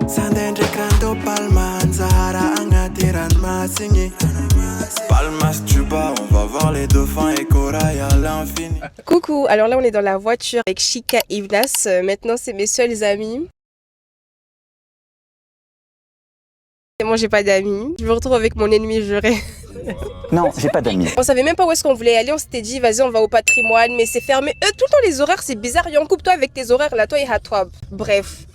Sandendre grando palman, Sahara angatiran masigné. Palmas Tuba, on va voir les dauphins et corail à l'infini. Coucou, alors là on est dans la voiture avec Chika et Younas. Maintenant c'est mes seuls amis. Et moi j'ai pas d'amis. Je me retrouve avec mon ennemi juré. Non, j'ai pas d'amis. On savait même pas où est-ce qu'on voulait aller. On s'était dit vas-y on va au patrimoine, mais c'est fermé. Tout le temps les horaires c'est bizarre. Yon, coupe-toi avec tes horaires là, toi et Hatwab. Bref.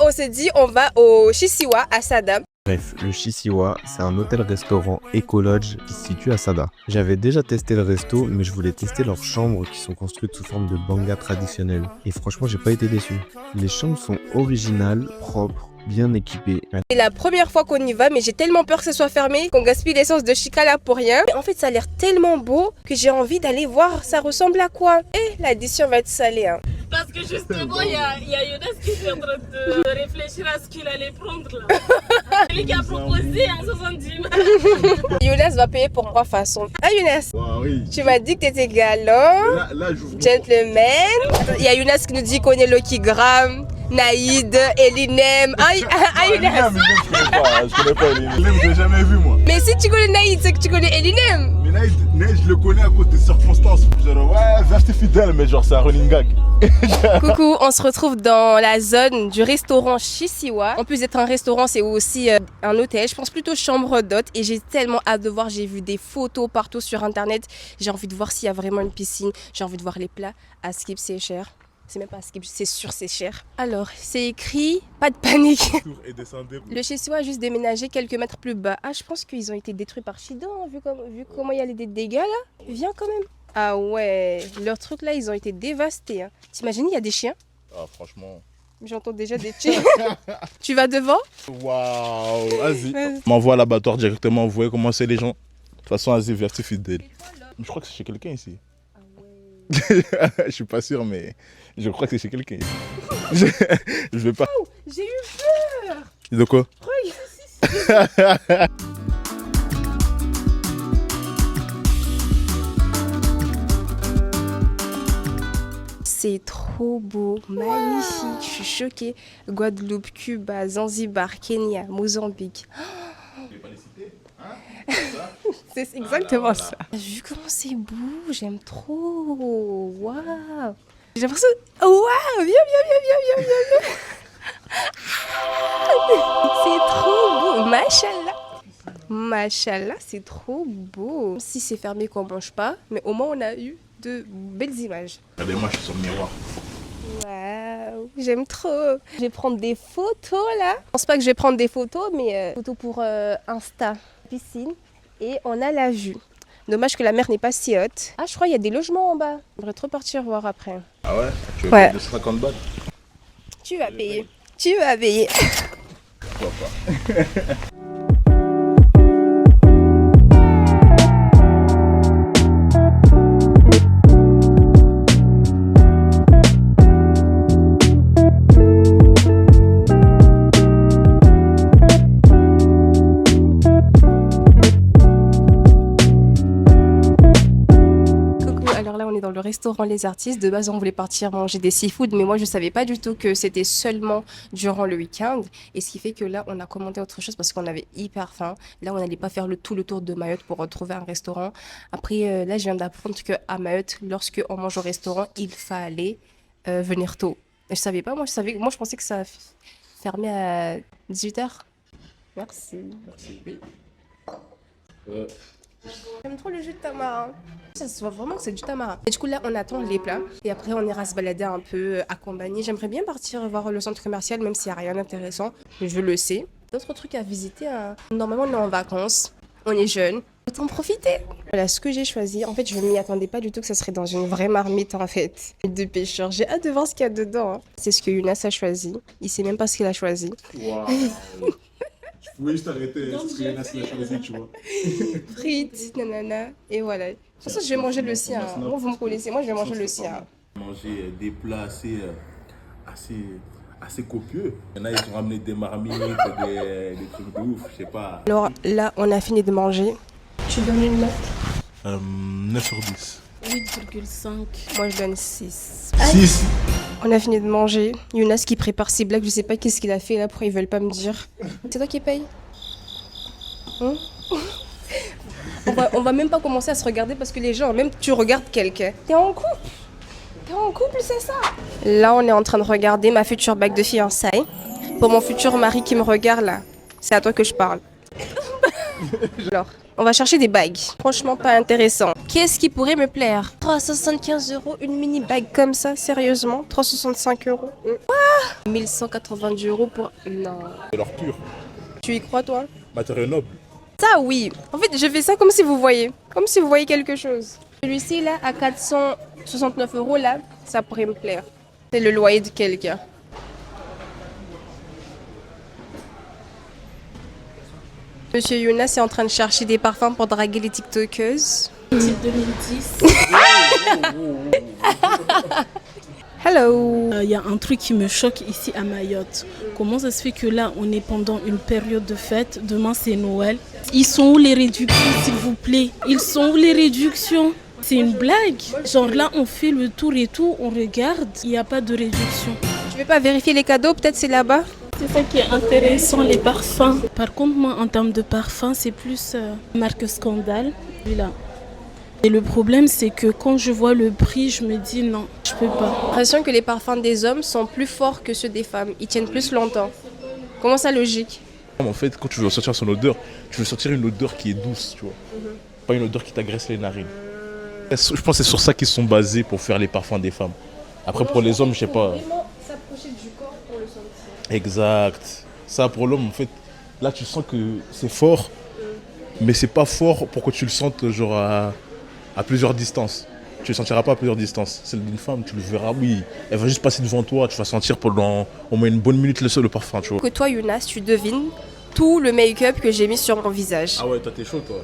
On s'est dit on va au Chisiwa à Sada. Bref, le Chisiwa, c'est un hôtel-restaurant éco-lodge qui se situe à Sada. J'avais déjà testé le resto, mais je voulais tester leurs chambres qui sont construites sous forme de banga traditionnel. Et franchement, j'ai pas été déçu. Les chambres sont originales, propres, bien équipées. C'est la première fois qu'on y va, mais j'ai tellement peur que ça soit fermé, qu'on gaspille l'essence de Chika là pour rien. Mais en fait, ça a l'air tellement beau que j'ai envie d'aller voir ça ressemble à quoi. Et l'addition va être salée. Hein. Parce que justement, il y a Younes qui est en train de réfléchir à ce qu'il allait prendre là. C'est lui qui a proposé en 70 000. Younes va payer pour moi façon. Ah Younes, Oui. tu m'as dit que t'étais galant, Là, j'ouvre. gentleman. Il y a Younes qui nous dit qu'on est Lucky Gram, Naïd, Elinem. Ah Younes. Je connais pas Elinem. Elinem, je l'ai jamais vu moi. Mais si tu connais Naïd, c'est que tu connais Elinem. Mais Naïd, je le connais à cause des circonstances. Genre, ouais, restez fidèle, mais genre, c'est un running gag. Coucou, on se retrouve dans la zone du restaurant Chisiwa. En plus d'être un restaurant, c'est aussi un hôtel. Je pense plutôt chambre d'hôte. Et j'ai tellement hâte de voir. J'ai vu des photos partout sur internet. J'ai envie de voir s'il y a vraiment une piscine. J'ai envie de voir les plats. À Skip, c'est cher. C'est même pas à Skip, c'est sûr, c'est cher. Alors, c'est écrit, pas de panique. Et descendez. Le Chisiwa a juste déménagé quelques mètres plus bas. Ah, je pense qu'ils ont été détruits par Shido, hein, vu comment il y a des dégâts là. Viens quand même. Ah ouais, leurs trucs là, ils ont été dévastés. Hein. T'imagines, il y a des chiens. Ah, franchement. J'entends déjà des chiens. Tu vas devant? Waouh, vas-y. M'envoie à l'abattoir directement, vous voyez comment c'est les gens. De toute façon, vas-y, vertu fidèle. Je crois que c'est chez quelqu'un ici. Ah ouais. Je suis pas sûr, mais je crois que c'est chez quelqu'un ici. Je vais pas. Oh, j'ai eu peur. De quoi? Regarde. C'est trop beau, magnifique, je suis choquée. Guadeloupe, Cuba, Zanzibar, Kenya, Mozambique. C'est exactement ça. Vu comment c'est beau, j'aime trop. Waouh. J'ai l'impression. Waouh, viens. C'est trop beau, machallah. Machallah, c'est trop beau. Si c'est fermé qu'on mange pas, mais au moins on a eu de belles images. Regardez-moi, je suis sur le miroir. Waouh, j'aime trop. Je vais prendre des photos là. Je pense pas que je vais prendre des photos, mais photos pour Insta. Piscine et on a la vue. Dommage que la mer n'est pas si haute. Ah, je crois qu'il y a des logements en bas. J'aimerais trop partir voir après. Ah ouais? Tu veux Ouais. payer 50 balles? Tu vas payer. Tu vas payer. Pourquoi pas? Dans le restaurant Les Artistes, de base on voulait partir manger des seafood, mais moi je savais pas du tout que c'était seulement durant le week-end, et ce qui fait que là on a commandé autre chose parce qu'on avait hyper faim. Là on n'allait pas faire tout le tour de Mayotte pour retrouver un restaurant. Après là je viens d'apprendre qu'à Mayotte, lorsque on mange au restaurant, il fallait venir tôt. Et je savais pas, moi je pensais que ça fermait à 18h. Merci. J'aime trop le jus de tamarin. Ça se voit vraiment que c'est du tamarin. Et du coup là on attend les plats et après on ira se balader un peu à Combani. J'aimerais bien partir voir le centre commercial même s'il n'y a rien d'intéressant. Je le sais. D'autres trucs à visiter. Hein. Normalement on est en vacances, on est jeune. Autant profiter. Voilà ce que j'ai choisi. En fait je ne m'y attendais pas du tout que ça serait dans une vraie marmite en fait. De pêcheur. J'ai hâte de voir ce qu'il y a dedans. Hein. C'est ce que Younas a choisi. Il sait même pas ce qu'il a choisi. Waouh. Je pouvais juste arrêter, ce que Yana l'a choisi, tu vois. Frites, nanana, et voilà. De toute façon, je vais manger le sien. Moi, vous me connaissez, moi, je vais manger le sien. Manger des plats assez copieux. Il y en a, ils ont ramené des marmites, des trucs de ouf, je sais pas. Alors là, on a fini de manger. Tu donnes une note? 9 sur 10. 8,5. Moi, je donne 6. 6. On a fini de manger. Younas qui prépare ses blagues, je sais pas qu'est-ce qu'il a fait là, pourquoi ils veulent pas me dire. C'est toi qui paye? Hein? on va même pas commencer à se regarder parce que les gens, même tu regardes quelqu'un. T'es en couple? T'es en couple, c'est ça? Là, on est en train de regarder ma future bague de fiançailles. Pour mon futur mari qui me regarde là, c'est à toi que je parle. Alors, on va chercher des bagues. Franchement, pas intéressant. Qu'est-ce qui pourrait me plaire? 375 €, une mini bague comme ça, sérieusement? 365 €. Quoi? 1190 € pour... Non. C'est l'or pur. Tu y crois, toi? Matériau noble. Ça, oui. En fait, je fais ça comme si vous voyez. Comme si vous voyez quelque chose. Celui-ci, là, à 469 €, là, ça pourrait me plaire. C'est le loyer de quelqu'un. Monsieur Younas est en train de chercher des parfums pour draguer les TikTokeuses. Type 2010. Hello. Il y a un truc qui me choque ici à Mayotte. Comment ça se fait que là, on est pendant une période de fête, demain c'est Noël. Ils sont où les réductions, s'il vous plaît? Ils sont où les réductions? C'est une blague. Genre là, on fait le tour et tout, on regarde, il n'y a pas de réduction. Tu veux pas vérifier les cadeaux? Peut-être c'est là-bas. C'est ça qui est intéressant, les parfums. Par contre, moi, en termes de parfums, c'est plus marque Scandale. Celui-là. Et le problème, c'est que quand je vois le prix, je me dis non, je peux pas. J'ai l'impression que les parfums des hommes sont plus forts que ceux des femmes. Ils tiennent plus longtemps. Comment ça, logique? En fait, quand tu veux sortir son odeur, tu veux sortir une odeur qui est douce, tu vois. Pas une odeur qui t'agresse les narines. Je pense que c'est sur ça qu'ils sont basés pour faire les parfums des femmes. Après, pour les hommes, je sais pas. Vraiment s'approcher du corps pour le sentir. Exact. Ça, pour l'homme, en fait, là, tu sens que c'est fort, mais c'est pas fort pour que tu le sentes genre à plusieurs distances. Tu le sentiras pas à plusieurs distances. Celle d'une femme, tu le verras, oui. Elle va juste passer devant toi, tu vas sentir pendant au moins une bonne minute le parfum, tu vois. Que toi, Younas, tu devines tout le make-up que j'ai mis sur mon visage. Ah ouais, toi, t'es chaud, toi.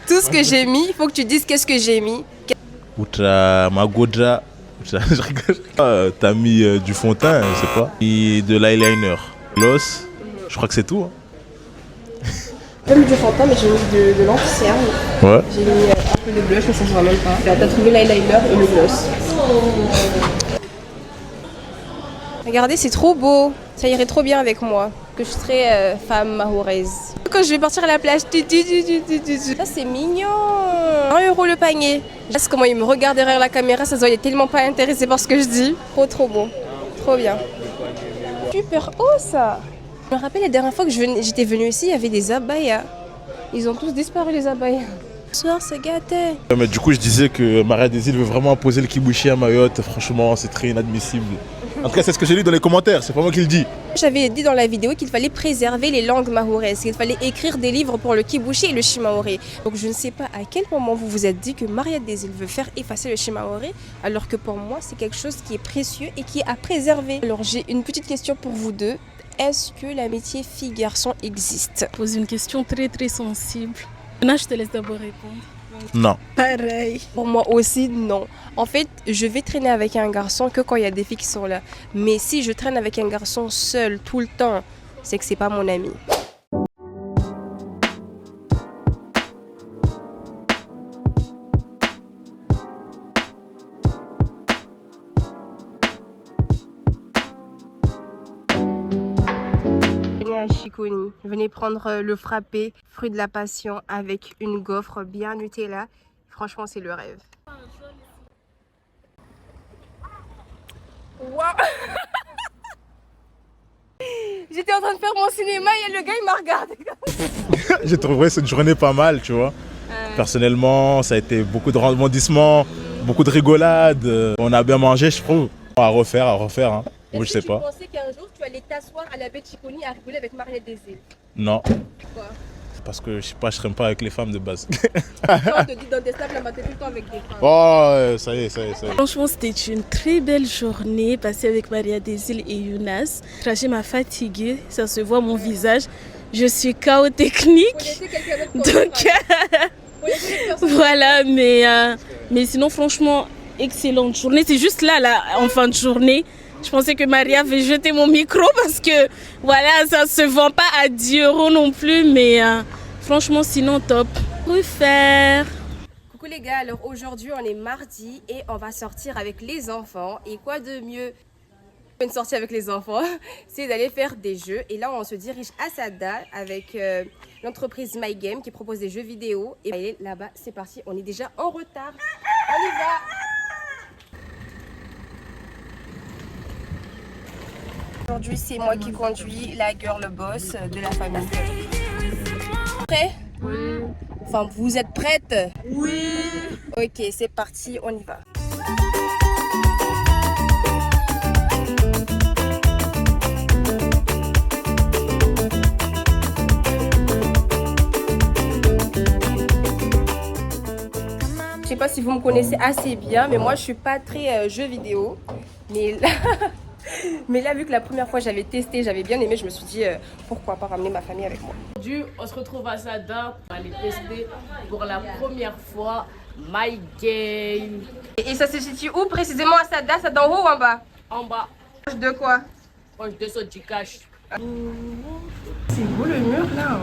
Tout ce que j'ai mis, il faut que tu dises qu'est-ce que j'ai mis. Outra Magodra. Je rigole. T'as mis du fond de teint, je sais pas. Et de l'eyeliner. Gloss. Je crois que c'est tout. Hein. J'ai mis du fond de teint, mais j'ai mis de l'anti-cerne. Ouais. J'ai mis un peu de blush, mais ça se voit même pas. Là, t'as trouvé l'eyeliner et le gloss. Regardez, c'est trop beau. Ça irait trop bien avec moi. Que je serais femme mahoraise. Quand je vais partir à la plage, ça c'est mignon. 1 € le panier. Je sais comment il me regarde derrière la caméra, ça se voit, il est tellement pas intéressé par ce que je dis. Trop beau. Trop bien. Super haut ça. Je me rappelle la dernière fois que j'étais venue ici, il y avait des abayas. Ils ont tous disparu les abayas. Ce soir, c'est gâté. Mais du coup, je disais que Maria des Îles veut vraiment imposer le kibushi à Mayotte. Franchement, c'est très inadmissible. En tout cas, c'est ce que j'ai lu dans les commentaires, c'est pas moi qui le dis. J'avais dit dans la vidéo qu'il fallait préserver les langues mahouraises, qu'il fallait écrire des livres pour le kibushi et le shimaoré. Donc je ne sais pas à quel moment vous vous êtes dit que Maria des Îles veut faire effacer le shimaoré, alors que pour moi, c'est quelque chose qui est précieux et qui est à préserver. Alors j'ai une petite question pour vous deux. Est-ce que l'amitié fille-garçon existe? Pose une question très très sensible. Là, je te laisse d'abord répondre. Non. Pareil. Pour moi aussi, non. En fait, je vais traîner avec un garçon que quand il y a des filles qui sont là. Mais si je traîne avec un garçon seul tout le temps, c'est que c'est pas mon ami. À Chiconi. Venez prendre le frappé, fruit de la passion avec une gaufre bien Nutella. Franchement, c'est le rêve. Wow. J'étais en train de faire mon cinéma et le gars il m'a regardé. J'ai trouvé cette journée pas mal, tu vois. Personnellement, ça a été beaucoup de rebondissements, beaucoup de rigolades. On a bien mangé, je trouve. À refaire, hein. Moi, je sais pas. Tu pensais qu'un jour tu allais t'asseoir à la baie de Chiconi à rigoler avec Maria des Îles? Non. Pourquoi? Parce que je sais pas, je traîne pas avec les femmes de base. Quand on te dit dans des sables, là-bas, t'es tout le temps avec des femmes. Oh, ça y est. Franchement, c'était une très belle journée passée avec Maria des Îles et Younas. Le trajet m'a fatiguée, ça se voit mon visage. Je suis KO technique. Donc, voilà, mais sinon, franchement, excellente journée. C'est juste là, en fin de journée, Je pensais que Maria avait jeté mon micro parce que voilà, ça se vend pas à 10 € non plus, mais franchement, sinon top. Refaire. Coucou les gars, alors aujourd'hui on est mardi et on va sortir avec les enfants. Et quoi de mieux qu'une sortie avec les enfants, c'est d'aller faire des jeux. Et là on se dirige à Sada avec l'entreprise My Game qui propose des jeux vidéo. Et là-bas, c'est parti, on est déjà en retard. On y va! Aujourd'hui, c'est moi qui conduis, la girl boss de la famille. Prêt? Oui. Enfin, vous êtes prête? Oui. Ok, c'est parti, on y va. Je sais pas si vous me connaissez assez bien, mais moi je suis pas très jeux vidéo. Mais là, vu que la première fois j'avais testé, j'avais bien aimé, je me suis dit pourquoi pas ramener ma famille avec moi. Aujourd'hui, on se retrouve à Sada pour aller tester pour la première fois My Game. Et ça se situe où précisément à Sada? Ça en haut ou en bas? En bas, Proche de quoi? proche de Soti Cash. C'est beau le mur là.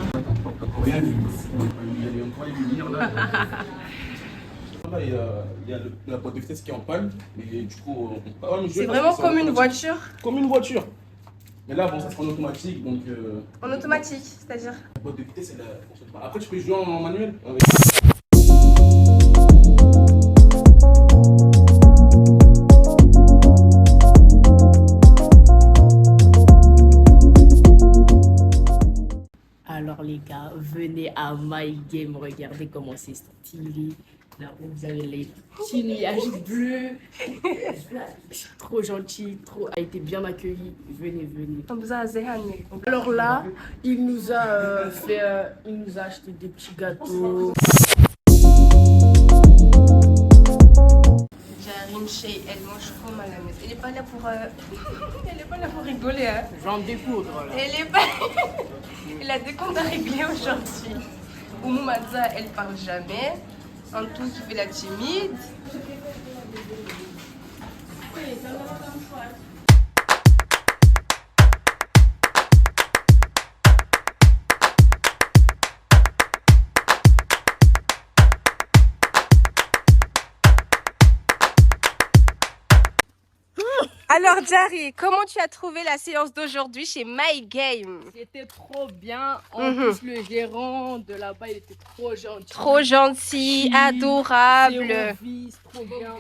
Là, il y a la boîte de vitesse qui est en panne. Et du coup, C'est vraiment comme une voiture. Comme une voiture. Mais là, bon, ça sera en automatique. Donc, En automatique, c'est-à-dire? la boîte de vitesse, elle fonctionne pas. Après, tu peux jouer en manuel. Alors les gars, venez à My Game, regardez comment c'est stylé. Là vous avez les petits nuages bleus. Trop gentil, trop a été bien accueilli. Venez, venez. Alors là, il nous a acheté des petits gâteaux. Jarine Shea, elle mange comme à la maison. Elle est pas là pour, elle est pas là pour rigoler. Hein. J'en découvre là. Elle est pas. Elle a des comptes à régler aujourd'hui. Oumou Madza, elle parle jamais. Antou qui fait la timide. Alors Jari, comment tu as trouvé la séance d'aujourd'hui chez My Game? C'était trop bien. En plus, le gérant de là-bas, il était trop gentil. Trop gentil, adorable. Zéro vice, trop bien.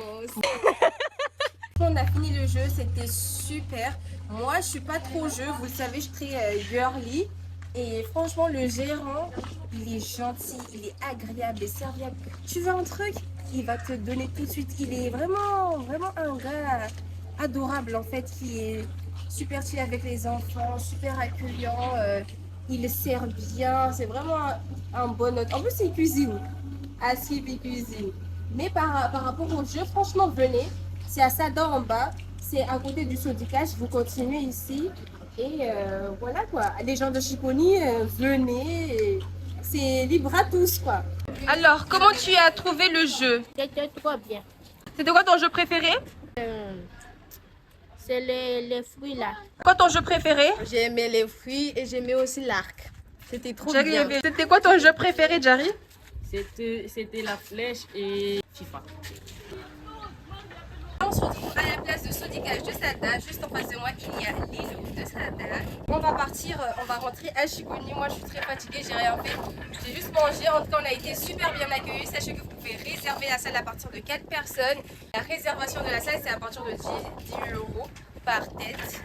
On a fini le jeu, c'était super. Moi, je suis pas trop jeu, vous le savez, je suis très girly. Et franchement, le gérant, il est gentil, il est agréable et serviable. Tu veux un truc? Il va te donner tout de suite. Il est vraiment un gars adorable en fait, qui est super chill avec les enfants, super accueillant. Il sert bien, c'est vraiment un bon hôte. En plus, il cuisine. Assis, il cuisine. Mais par rapport au jeu, franchement, venez. C'est à Sada en bas. C'est à côté du Sodikash. Vous continuez ici. Et voilà quoi. Les gens de Chiconi, venez. C'est libre à tous quoi. Alors, comment tu as trouvé le jeu? C'était trop bien. C'était quoi ton jeu préféré? C'est les fruits là. Quoi ton jeu préféré? J'ai aimé les fruits et j'aimais aussi l'arc. C'était trop bien. C'était quoi ton jeu préféré, Jari? C'était la flèche et FIFA. On se retrouve à la place de Sodikash de Sada. Juste en face de moi, il y a Lilo de Sada. On va partir, on va rentrer à Chiconi. Moi, je suis très fatiguée, j'ai rien fait. J'ai juste mangé. En tout cas, on a été super bien accueillis. Sachez que vous pouvez réserver la salle à partir de 4 personnes. La réservation de la salle, c'est à partir de 10 € par tête.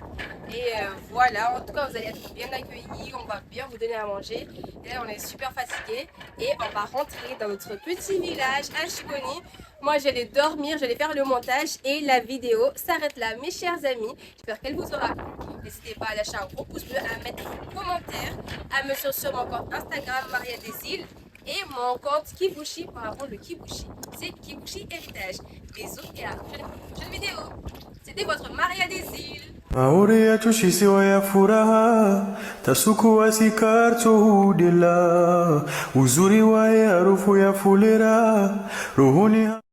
Et voilà, en tout cas, vous allez être bien accueillis. On va bien vous donner à manger. Et là, on est super fatigués. Et on va rentrer dans notre petit village à Chiconi. Moi, j'allais dormir, j'allais faire le montage et la vidéo s'arrête là, mes chers amis. J'espère qu'elle vous aura plu. N'hésitez pas à lâcher un gros pouce bleu, à mettre un commentaire, à me suivre sur mon compte Instagram Maria des Îles et mon compte Kibushi par rapport au Kibushi. C'est Kibushi Héritage. Bisous et à la prochaine vidéo. C'était votre Maria des Îles. Mauri yetu sisi ya furaha tasukua sikarto udela uzuri wa harufu ya fulera ruhuni